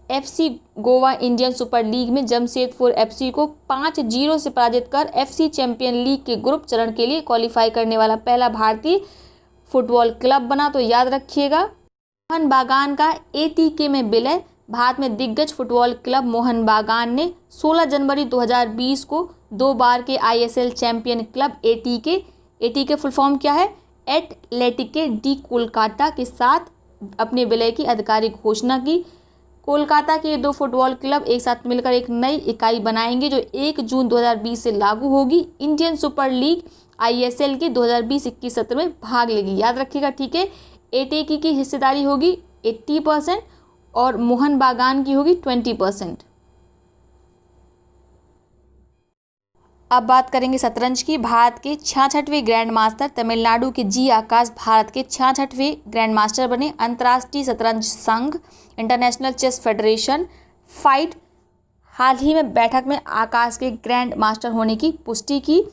FC Goa Indian super league में जमशेदपुर FC को 5-0 से पराजित कर FC चैंपियन लीग के ग्रुप चरण के लिए क्वालिफाई करने वाला पहला भारतीय फुटबॉल क्लब बना, तो याद रखिएगा। मोहन बागान का ATK में विलय। भारत में दिग्गज फुटबॉल क्लब मोहन बागान ने 16 जनवरी 2020 को 2 बार के ISL champion club ATK full form क्या है, एटलेटिके डी कोलकाता के साथ अपने विलय की आधिकारिक घोषणा की। कोलकाता के 2 फुटबॉल क्लब एक साथ मिलकर एक नई इकाई बनाएंगे जो 1 जून 2020 से लागू होगी। इंडियन सुपर लीग ISL के 2020-21 सत्र में भाग लेगी, याद रखिएगा, ठीक है। ATK की हिस्सेदारी होगी 80% और मोहन बागान की होगी 20%। अब बात करेंगे शतरंज की। भारत के 66वें ग्रैंड मास्टर तमिलनाडु के जी आकाश भारत के 66वें ग्रैंड मास्टर बने। अंतर्राष्ट्रीय शतरंज संघ इंटरनेशनल चेस फेडरेशन फाइट हाल ही में बैठक में आकाश के ग्रैंड मास्टर होने की पुष्टि की।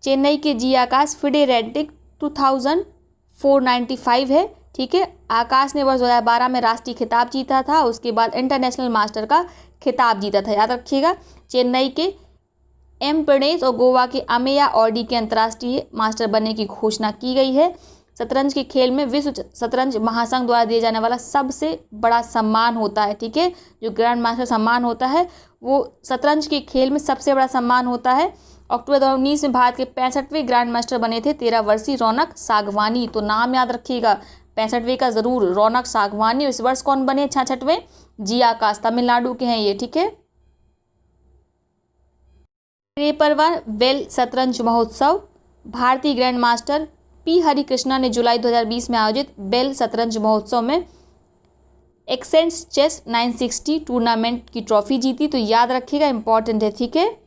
चेन्नई के जी आकाश फिडे रैंकिंग 2495 है, ठीक है। आकाश ने वर्ष 2012 में राष्ट्रीय खिताब जीता था, उसके बाद इंटरनेशनल मास्टर का खिताब जीता था, याद रखिएगा। चेन्नई के M प्रणेश और गोवा के अमेया ऑडी के अंतर्राष्ट्रीय मास्टर बनने की घोषणा की गई है। शतरंज के खेल में विश्व शतरंज महासंघ द्वारा दिए जाने वाला सबसे बड़ा सम्मान होता है, ठीक है। जो ग्रैंड मास्टर सम्मान होता है वो शतरंज के खेल में सबसे बड़ा सम्मान होता है। अक्टूबर 2019 में भारत के 65वें ग्रैंड मास्टर बने थे 13 वर्षीय रौनक सागवानी, तो नाम याद रखिएगा 65वें का जरूर, रौनक सागवानी। इस वर्ष कौन बने 66वें, जी आकाश, तमिलनाडु के हैं ये, ठीक है। 53वां बेल शतरंज महोत्सव। भारतीय ग्रैंड मास्टर P हरिकृष्णा ने जुलाई 2020 में आयोजित बेल शतरंज महोत्सव में एक्सेंट्स चेस 960 टूर्नामेंट की ट्रॉफी जीती, तो याद रखिएगा, इंपॉर्टेंट है, ठीक है।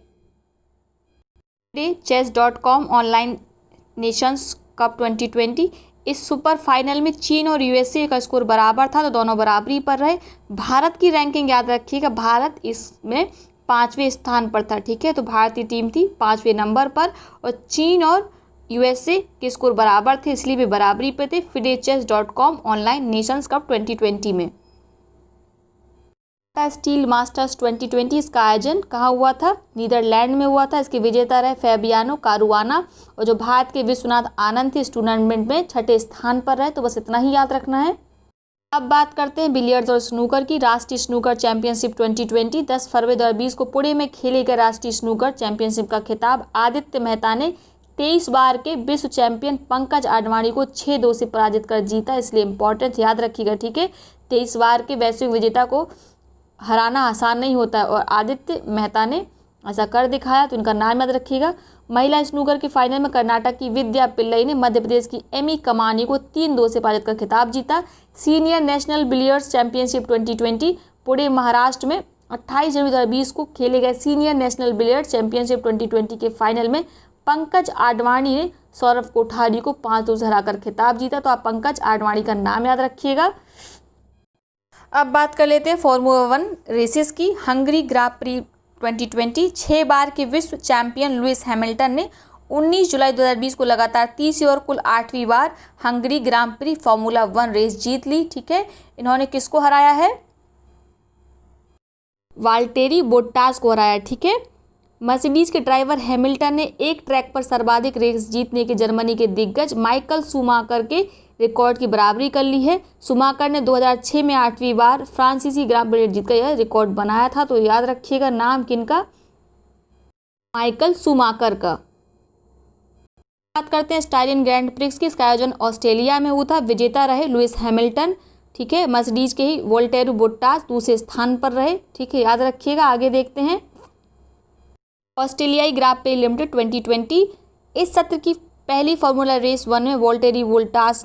chess.com online Nations cup 2020। इस सुपर फाइनल में चीन और USA का स्कोर बराबर था, तो दोनों बराबरी पर रहे। भारत की रैंकिंग याद रखिएगा, भारत इसमें 5वें स्थान पर था, ठीक है। तो भारतीय टीम थी 5वें नंबर पर और चीन और USA के स्कोर बराबर थे, इसलिए भी बराबरी पे थे। FIDE chess.com online Nations cup 2020 में स्टील मास्टर्स 2020 इसका आयोजन कहाँ हुआ था, नीदरलैंड में हुआ था। इसके विजेता रहे फैबियानो कारुआना और जो भारत के विश्वनाथ आनंद थे इस टूर्नामेंट में 6ठे स्थान पर रहे, तो बस इतना ही याद रखना है। अब बात करते हैं बिलियर्ड्स और स्नूकर की। राष्ट्रीय स्नूकर चैंपियनशिप 2020 10 फरवरी 2020 को पुणे में खेले गए राष्ट्रीय स्नूकर चैंपियनशिप का खिताब आदित्य मेहता ने 23 बार के विश्व चैंपियन पंकज आडवाणी को 6-2 से पराजित कर जीता, इसलिए इंपॉर्टेंट याद रखिएगा, ठीक है। 23 बार के वैश्विक विजेता को हराना आसान नहीं होता है और आदित्य मेहता ने ऐसा कर दिखाया, तो इनका नाम याद रखिएगा। महिला स्नूकर के फाइनल में कर्नाटक की विद्या पिल्लई ने मध्य प्रदेश की एमी कमानी को 3-2 से पराजित कर खिताब जीता। Senior national billiards championship 2020 Pune Maharashtra में 28 जनवरी 2020 को खेले गए सीनियर नेशनल बिलियर्ड्स चैंपियनशिप 2020 के फाइनल में पंकज आडवाणी ने सौरभ कोठारी को 5-2 से हराकर खिताब जीता, तो आप पंकज आडवाणी का नाम याद रखिएगा। अब बात कर लेते हैं फॉर्मूला 1 रेसेस की। हंगरी ग्रां प्री 2020 6 बार के विश्व चैंपियन लुइस हैमिल्टन ने 19 जुलाई 2020 को लगातार तीसरी और कुल 8वीं बार हंगरी ग्रां प्री फार्मूला 1 रेस जीत ली। ठीक है, इन्होंने किसको हराया है? वाल्टेरी बोट्टास को हराया। ठीक है, मर्सिडीज के ड्राइवर हैमिल्टन ने एक ट्रैक पर सर्वाधिक रेस जीतने के जर्मनी के दिग्गज माइकल शूमाकर के रिकॉर्ड की बराबरी कर ली है। शूमाकर ने 2006 में 8वीं बार फ्रांसीसी ग्रां प्री जीतकर यह रिकॉर्ड बनाया था। तो याद रखिएगा नाम किनका? माइकल शूमाकर का। बात करते हैं स्टाइलियन ग्रैंड प्रिक्स की। इसका आयोजन ऑस्ट्रेलिया में हुआ था। विजेता रहे लुइस हैमिल्टन। ठीक है, मर्सिडीज के ही वोल्टेरू बोट्टास दूसरे स्थान पर रहे। ठीक है, याद रखिएगा। आगे देखते हैं ऑस्ट्रेलियाई ग्रां प्री लिमिटेड 2020। इस सत्र की पहली फार्मूला रेस 1 में वोल्टेरी बोट्टास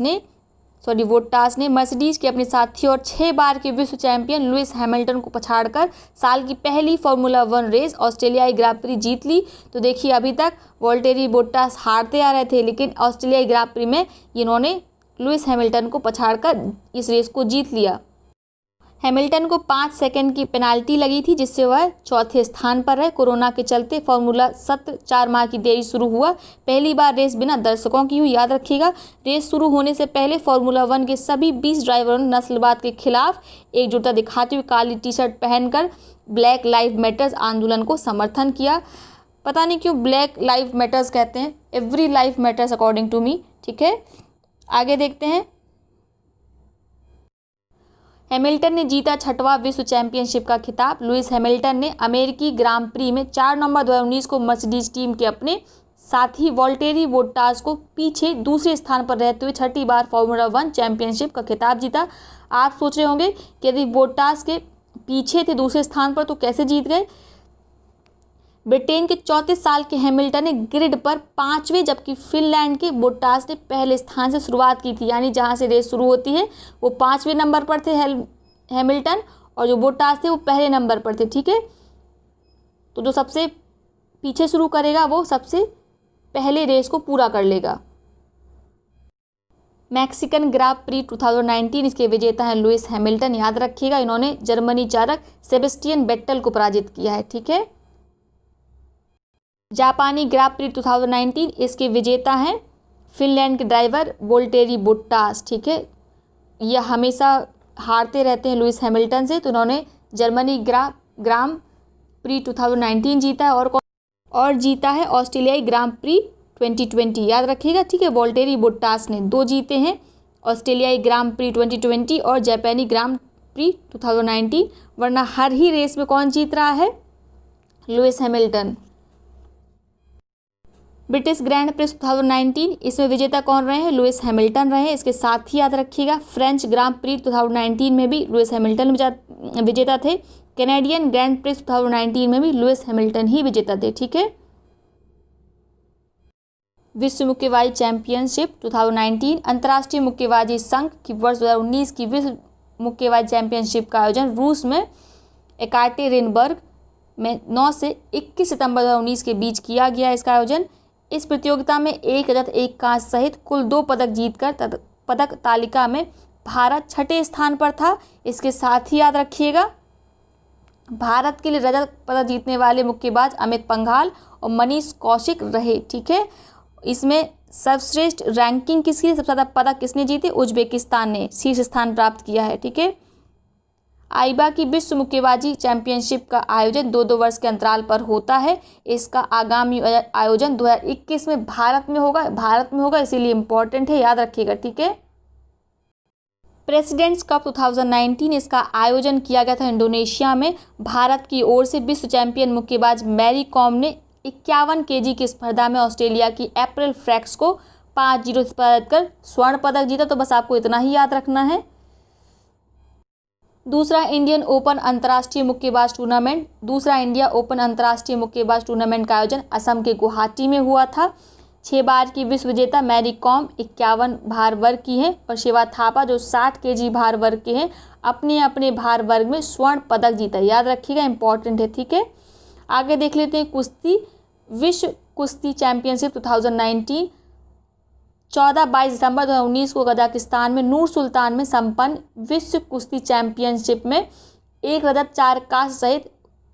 ने मर्सिडीज के अपने साथी और 6 बार के विश्व चैंपियन लुइस हैमिल्टन को पछाड़कर साल की पहली फार्मूला 1 रेस ऑस्ट्रेलियाई ग्रां प्री जीत ली। तो देखिए, अभी तक वोल्टेरी बोट्टास हारते आ रहे थे, लेकिन ऑस्ट्रेलियाई ग्रां प्री में इन्होंने लुइस हैमिल्टन को पछाड़कर इस रेस को जीत लिया। हैमिल्टन को 5 सेकंड की पेनाल्टी लगी थी, जिससे वह चौथे स्थान पर रहे। कोरोना के चलते फार्मूला सत्र 4 माह की देरी शुरू हुआ। पहली बार रेस बिना दर्शकों की हुई। याद रखिएगा, रेस शुरू होने से पहले फार्मूला 1 के सभी 20 ड्राइवरों ने नस्लवाद के खिलाफ एकजुटता दिखाते हुए काली टी शर्ट पहनकर ब्लैक लाइव मैटर्स आंदोलन को समर्थन किया। पता नहीं क्यों ब्लैक लाइव मैटर्स कहते हैं, every life matters according to me. ठीक है, आगे देखते हैं। हैमिल्टन ने जीता 6वां विश्व चैंपियनशिप का खिताब। लुइस हैमिल्टन ने अमेरिकी ग्रां प्री में 4 नवंबर 2019 को मर्सिडीज टीम के अपने साथी वोल्टेरी बोट्टास को पीछे दूसरे स्थान पर रहते हुए 6ठी बार फार्मूला 1 चैंपियनशिप का खिताब जीता। आप सोच रहे होंगे कि यदि बोट्टास के पीछे थे दूसरे स्थान पर तो कैसे जीत गए? ब्रिटेन के 34 साल के हैमिल्टन ने ग्रिड पर 5वें, जबकि फिनलैंड के बोट्टास ने पहले स्थान से शुरुआत की थी। यानी जहां से रेस शुरू होती है वो 5वें नंबर पर थे हैमिल्टन, और जो बोट्टास थे वो पहले नंबर पर थे। ठीक है, तो जो सबसे पीछे शुरू करेगा वो सबसे पहले रेस को पूरा कर लेगा। मैक्सिकन ग्रां प्री 2019, इसके विजेता हैं लुइस हैमिल्टन। याद रखिएगा, इन्होंने जर्मनी चालक सेबेस्टियन वेट्टेल को पराजित किया है। ठीक है, जापानी ग्रां प्री 2019, इसके विजेता हैं फिनलैंड के ड्राइवर वोल्टेरी बोट्टास। ठीक है, यह हमेशा हारते रहते हैं लुइस हैमिल्टन से। तो उन्होंने जर्मनी ग्रां प्री 2019 जीता है और जीता है ऑस्ट्रेलियाई ग्रां प्री 2020। याद रखिएगा। ठीक है, वोल्टेरी बोट्टास ने 2 जीते हैं, ऑस्ट्रेलियाई ग्रां प्री 2020 और जापानी ग्रां प्री 2019। वरना हर ही रेस में कौन जीत रहा है? Lewis Hamilton. British grand prix 2019, इसमें विजेता कौन रहे हैं? लुइस हैमिल्टन रहे हैं। इसके साथ ही याद रखिएगा फ्रेंच ग्रां प्री 2019 में भी लुइस हैमिल्टन विजेता थे। कैनेडियन ग्रैंड प्रिक्स 2019 में भी लुइस हैमिल्टन ही विजेता थे। ठीक है, विश्व मुक्केबाजी चैंपियनशिप 2019, अंतर्राष्ट्रीय मुक्केबाजी संघ की वर्ष 2019 की विश्व मुक्केबाजी चैंपियनशिप का आयोजन रूस में एकाटेरिनबर्ग में 9 से 21 सितंबर 2019 के बीच किया गया। इसका आयोजन इस प्रतियोगिता में 1 रजत 1 कांस्य सहित कुल 2 पदक जीतकर पदक तालिका में भारत 6ठे स्थान पर था। इसके साथ ही याद रखिएगा, भारत के लिए रजत पदक जीतने वाले मुक्केबाज अमित पंघाल और मनीष कौशिक रहे। ठीक है, इसमें सर्वश्रेष्ठ रैंकिंग किसकी? सबसे ज़्यादा पदक किसने जीते? उज्बेकिस्तान ने शीर्ष स्थान प्राप्त किया है। ठीक है, आईबा की विश्व मुक्केबाजी चैंपियनशिप का आयोजन 2-2 वर्ष के अंतराल पर होता है। इसका आगामी आयोजन 2021 में भारत में होगा, इसीलिए इम्पोर्टेंट है, याद रखिएगा। ठीक है, प्रेसिडेंट्स कप 2019, इसका आयोजन किया गया था इंडोनेशिया में। भारत की ओर से विश्व चैंपियन मुक्केबाज मैरी कॉम ने 51 kg की स्पर्धा में ऑस्ट्रेलिया की अप्रैल फ्रैक्स को 5-0 से पराजित कर स्वर्ण पदक जीता। तो बस आपको इतना ही याद रखना है। दूसरा इंडिया ओपन अंतर्राष्ट्रीय मुक्केबाज टूर्नामेंट का आयोजन असम के गुवाहाटी में हुआ था। 6 बार की विश्व विजेता मैरी कॉम 51 भार वर्ग की हैं और शिवा थापा जो 60 kg भार वर्ग के हैं, अपने अपने भार वर्ग में स्वर्ण पदक जीता। याद रखिएगा, इंपॉर्टेंट है। ठीक है, आगे देख लेते हैं कुश्ती। विश्व कुश्ती चैंपियनशिप 2019, 14-22 दिसंबर 2019 को कजाकिस्तान में नूर सुल्तान में संपन्न विश्व कुश्ती चैंपियनशिप में 1 रजत 4 कांस्य सहित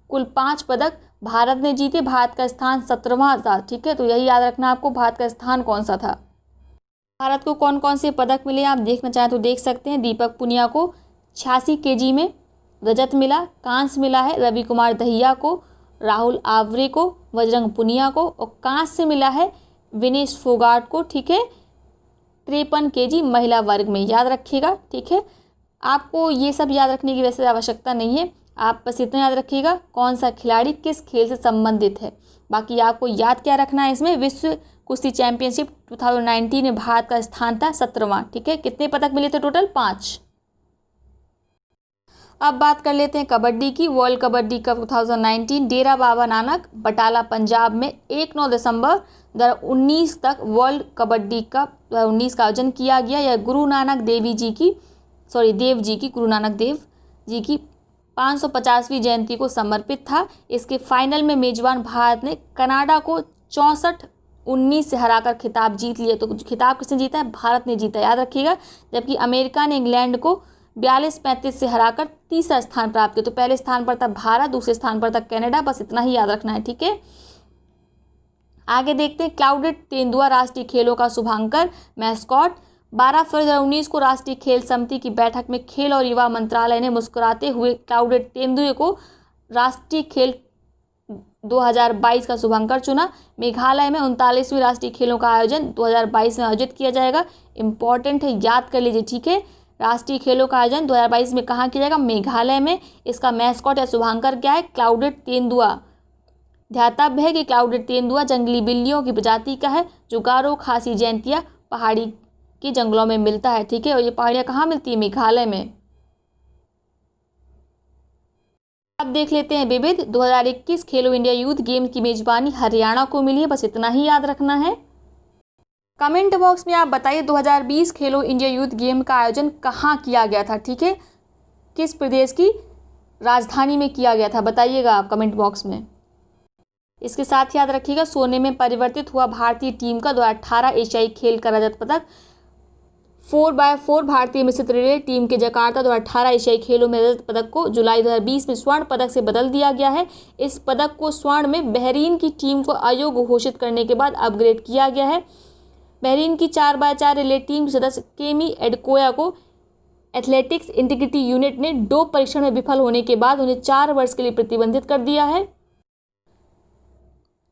कुल 5 पदक भारत ने जीते, भारत का स्थान 17वां था। ठीक है, तो यही याद रखना आपको, भारत का स्थान कौन सा था। भारत को कौन कौन से पदक मिले आप देखना चाहें तो देख सकते हैं। दीपक पुनिया को 86 केजी में रजत मिला, कांस्य मिला है रवि कुमार दहिया को, राहुल आवरे को, बजरंग पुनिया को, और कांस्य मिला है विनेश फोगाट को। ठीक है, 53 केजी महिला वर्ग में, याद रखिएगा। ठीक है, आपको ये सब याद रखने की वैसे आवश्यकता नहीं है, आप बस इतना याद रखिएगा कौन सा खिलाड़ी किस खेल से संबंधित है। बाकी आपको याद क्या रखना है, इसमें विश्व कुश्ती चैंपियनशिप 2019 में भारत का स्थान था 17वां। ठीक है, कितने पदक मिले थे टोटल? 5। अब बात कर लेते हैं कबड्डी की। वर्ल्ड कबड्डी कप 2019 डेरा बाबा नानक बटाला पंजाब में 1-9 दिसंबर 2019 तक वर्ल्ड कबड्डी कप 2019 का आयोजन किया गया। यह गुरु नानक देव जी की गुरु नानक देव जी की 550वीं जयंती को समर्पित था। इसके फाइनल में मेजबान भारत ने कनाडा को 64-19 से हराकर खिताब जीत लिया। तो खिताब किसने जीता है? भारत ने जीता, याद रखिएगा। जबकि अमेरिका ने इंग्लैंड को 42-35 से हराकर तीसरा स्थान प्राप्त किया। तो पहले स्थान पर था भारत, दूसरे स्थान पर था कनाडा, बस इतना ही याद रखना है। ठीक है, आगे देखते हैं। क्लाउडेड तेंदुआ राष्ट्रीय खेलों का शुभांकर मैस्कॉट। 12 फरवरी 2019 को राष्ट्रीय खेल समिति की बैठक में खेल और युवा मंत्रालय ने मुस्कुराते हुए क्लाउडेड तेंदुए को राष्ट्रीय खेल 2022 का शुभांकर चुना। मेघालय में 39वीं राष्ट्रीय खेलों का आयोजन 2022 में आयोजित किया जाएगा। इंपॉर्टेंट है, याद कर लीजिए। ठीक है, राष्ट्रीय खेलों का आयोजन 2022 में कहाँ किया जाएगा? मेघालय में। इसका मैस्कॉट या शुभांकर क्या है? क्लाउडेड तेंदुआ। ध्यातव्य है कि क्लाउडेड तेंदुआ जंगली बिल्लियों की प्रजाति का है जो गारो खासी जयंतिया पहाड़ी के जंगलों में मिलता है। ठीक है, और ये पहाड़ियाँ कहाँ मिलती है? मेघालय में। अब देख लेते हैं विविध। 2021 खेलो इंडिया यूथ गेम की मेजबानी हरियाणा को मिली है, बस इतना ही याद रखना है। कमेंट बॉक्स में आप बताइए 2020 खेलो इंडिया यूथ गेम का आयोजन कहाँ किया गया था। ठीक है, किस प्रदेश की राजधानी में किया गया था, बताइएगा आप कमेंट बॉक्स में। इसके साथ याद रखिएगा सोने में परिवर्तित हुआ भारतीय टीम का 2018 एशियाई खेल का रजत पदक। 4x4 भारतीय मिश्रित रिले टीम के जकार्ता 2018 एशियाई खेलों में रजत पदक को जुलाई 2020 में स्वर्ण पदक से बदल दिया गया है। इस पदक को स्वर्ण में बहरीन की टीम को अयोग्य घोषित करने के बाद अपग्रेड किया गया है। बहरीन की 4x4 रिले टीम के सदस्य केमी एडकोया को एथलेटिक्स इंटीग्रिटी यूनिट ने डोप परीक्षण में विफल होने के बाद उन्हें 4 वर्ष के लिए प्रतिबंधित कर दिया है।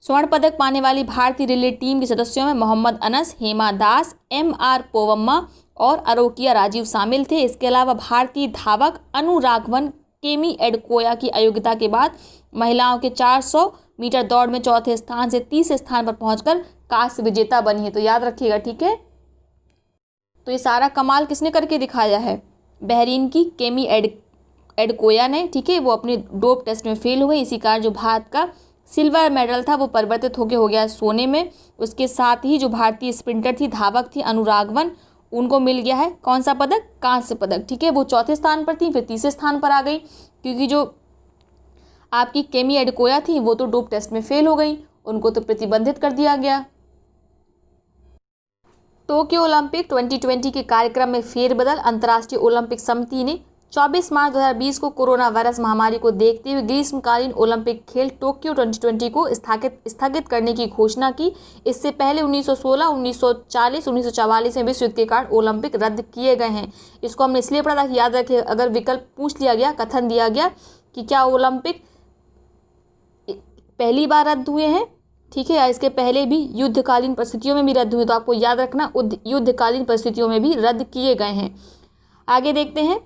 स्वर्ण पदक पाने वाली भारतीय रिले टीम के सदस्यों में मोहम्मद अनस, हेमा दास, MR पोवम्मा और अरोकिया राजीव शामिल थे। इसके अलावा भारतीय धावक अनु राघवन केमी एडकोया की अयोग्यता के बाद महिलाओं के 400 मीटर दौड़ में चौथे स्थान से तीसरे स्थान पर पहुंचकर कांस्य विजेता बनी है। तो याद रखिएगा। ठीक है, तो ये सारा कमाल किसने करके दिखाया है? बहरीन की केमी एडकोया ने। ठीक है, वो अपने डोप टेस्ट में फेल हो गई, इसी कारण जो भारत का सिल्वर मेडल था वो परिवर्तित होकर हो गया सोने में। उसके साथ ही जो भारतीय स्प्रिंटर थी, धावक थी अनुरागवन, उनको मिल गया है कौन सा पदक? कांस्य पदक। ठीक है, वो चौथे स्थान पर थी, फिर तीसरे स्थान पर आ गई, क्योंकि जो आपकी केमी एडकोया थी वो तो डोप टेस्ट में फेल हो गई, उनको तो प्रतिबंधित कर दिया गया। टोक्यो ओलंपिक 2020 के कार्यक्रम में फेरबदल। अंतर्राष्ट्रीय ओलंपिक समिति ने 24 मार्च 2020 को कोरोना वायरस महामारी को देखते हुए ग्रीष्मकालीन ओलंपिक खेल टोक्यो 2020 को स्थगित करने की घोषणा की। इससे पहले 1916, 1940, 1944 में विश्व युद्ध के कारण ओलंपिक रद्द किए गए हैं। इसको हमने इसलिए पढ़ा था कि याद रखिए, अगर विकल्प पूछ लिया गया, कथन दिया गया कि क्या ओलंपिक पहली बार रद्द हुए हैं, ठीक है, या इसके पहले भी युद्धकालीन परिस्थितियों में भी रद्द हुए, तो आपको याद रखना युद्धकालीन परिस्थितियों में भी रद्द किए गए हैं। आगे देखते हैं।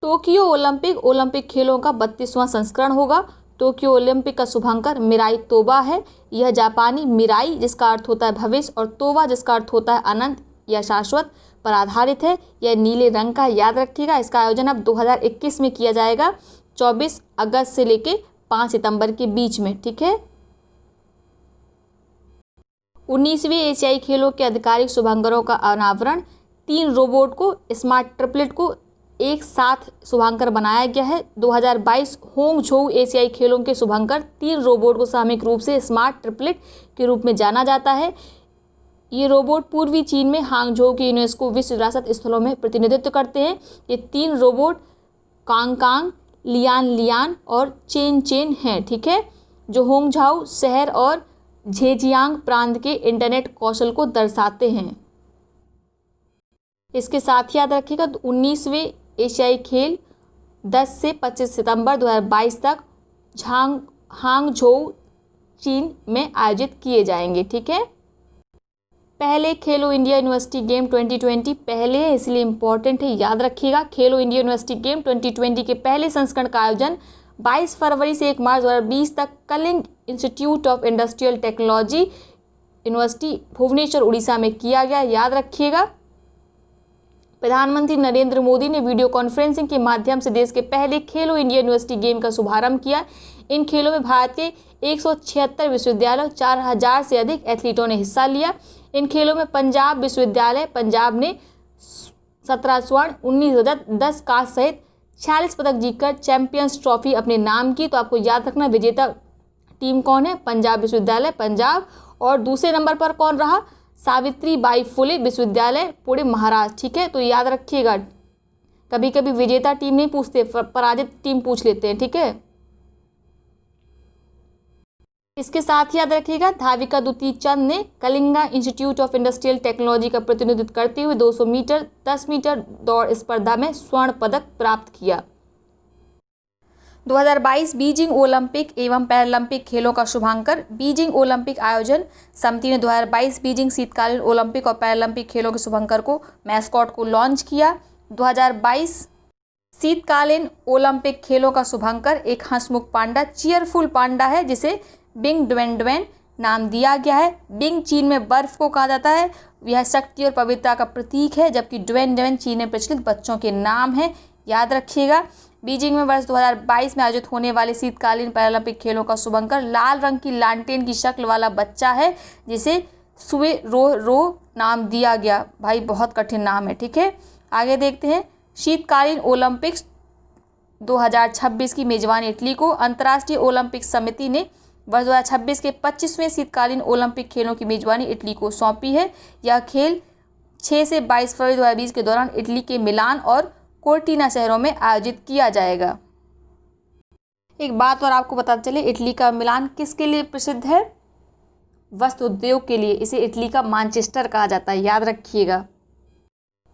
टोक्यो ओलंपिक खेलों का 32वां संस्करण होगा। टोक्यो ओलंपिक का शुभांकर मिराई तोबा है। यह जापानी मिराई जिसका अर्थ होता है भविष्य और तोबा जिसका अर्थ होता है अनंत या शाश्वत पर आधारित है। यह नीले रंग का, याद रखिएगा। इसका आयोजन अब 2021 में किया जाएगा, 24 अगस्त से लेके 5 सितंबर के बीच में। ठीक है, 19वीं एशियाई खेलों के आधिकारिक शुभांकरों का अनावरण। 3 रोबोट को स्मार्ट ट्रिपलेट को एक साथ शुभांकर बनाया गया है। 2022 होंगझोउ एशियाई खेलों के शुभांकर 3 रोबोट को सामूहिक रूप से स्मार्ट ट्रिपलेट के रूप में जाना जाता है। ये रोबोट पूर्वी चीन में हांगझोउ के यूनेस्को विश्व विरासत स्थलों में प्रतिनिधित्व करते हैं। ये 3 robot Kang Kang, Lian Lian और चेन चेन हैं, ठीक है, जो होंगझाऊ शहर और झेजियांग प्रांत के इंटरनेट कौशल को दर्शाते हैं। इसके साथ ही याद रखिएगा 19वें एशियाई खेल 10 से 25 सितंबर 2022 तक हांगझोउ चीन में आयोजित किए जाएंगे, ठीक है। पहले खेलो इंडिया यूनिवर्सिटी गेम 2020 पहले है, इसलिए इम्पोर्टेंट है, याद रखिएगा। खेलो इंडिया यूनिवर्सिटी गेम 2020 के पहले संस्करण का आयोजन 22 फरवरी से 1 मार्च 2020 तक Kalinga institute of industrial technology university Bhubaneswar Orissa में किया गया, याद रखिएगा। प्रधानमंत्री नरेंद्र मोदी ने वीडियो कॉन्फ्रेंसिंग के माध्यम से देश के पहले खेलो इंडिया यूनिवर्सिटी गेम का शुभारंभ किया। इन खेलों में भारत के 176 विश्वविद्यालयों 4000 से अधिक एथलीटों ने हिस्सा लिया। इन खेलों में पंजाब विश्वविद्यालय पंजाब ने 17 स्वर्ण, 19 रजत, 10 कांस्य सहित 46 पदक जीतकर चैंपियंस ट्रॉफी अपने नाम की। तो आपको याद रखना विजेता टीम कौन है, पंजाब विश्वविद्यालय पंजाब। और दूसरे नंबर पर कौन रहा, सावित्रीबाई फुले विश्वविद्यालय पुणे महाराष्ट्र, ठीक है। तो याद रखिएगा, कभी कभी विजेता टीम नहीं पूछते, पराजित टीम पूछ लेते हैं, ठीक है। इसके साथ याद रखिएगा धाविका दुती चंद ने Kalinga institute of industrial technology का प्रतिनिधित्व करते हुए 200 मीटर 10 मीटर दौड़ स्पर्धा में स्वर्ण पदक प्राप्त किया। 2022 बीजिंग ओलंपिक एवं पैरालंपिक खेलों का शुभांकर बीजिंग ओलंपिक आयोजन समिति ने 2022 बीजिंग शीतकालीन ओलंपिक और पैरालंपिक खेलों के शुभंकर को मैस्कॉट को लॉन्च किया। 2022 शीतकालीन ओलंपिक खेलों का शुभंकर एक हंसमुख पांडा चीयरफुल पांडा है, जिसे बिंग ड्वेन ड्वेन नाम दिया गया है। बिंग चीन में बर्फ को कहा जाता है, यह शक्ति और पवित्रता का प्रतीक है, जबकि ड्वेन ड्वेन चीन में प्रचलित बच्चों के नाम है, याद रखिएगा। बीजिंग में वर्ष 2022 में आयोजित होने वाले शीतकालीन पैरालंपिक खेलों का शुभंकर लाल रंग की लालटेन की शक्ल वाला बच्चा है, जिसे सुए रो रो नाम दिया गया। भाई बहुत कठिन नाम है, ठीक है। आगे देखते हैं शीतकालीन ओलंपिक्स 2026 की मेजबानी इटली को। अंतर्राष्ट्रीय ओलंपिक समिति ने वर्ष 2026 के 25वें शीतकालीन ओलंपिक खेलों की मेजबानी इटली को सौंपी है। यह खेल 6 से 22 फरवरी 2020 के दौरान इटली के मिलान और कोर्टिना शहरों में आयोजित किया जाएगा। एक बात और आपको पता चले, इटली का मिलान किसके लिए प्रसिद्ध है, वस्त्र उद्योग के लिए। इसे इटली का मैनचेस्टर कहा जाता है, याद रखिएगा।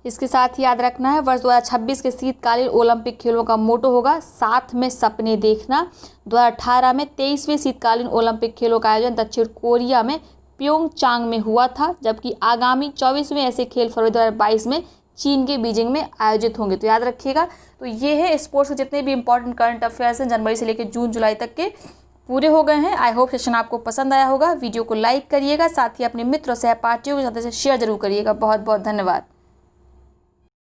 इसके साथ ही याद रखना है वर्ष 2026 के शीतकालीन ओलंपिक खेलों का मोटो होगा साथ में सपने देखना। 2018 में 23वें शीतकालीन ओलंपिक खेलों का आयोजन दक्षिण कोरिया में प्योंगचांग में हुआ था, जबकि आगामी 24वें ऐसे खेल फरवरी 2022 में चीन के बीजिंग में आयोजित होंगे। तो याद रखिएगा। तो ये है स्पोर्ट्स के जितने भी इंपॉर्टेंट करंट अफेयर्स हैं जनवरी से लेकर जून जुलाई तक के पूरे हो गए हैं। आई होप सेशन आपको पसंद आया होगा। वीडियो को लाइक करिएगा, साथ ही अपने मित्र और सहपाठियों के साथ शेयर जरूर करिएगा। बहुत बहुत धन्यवाद।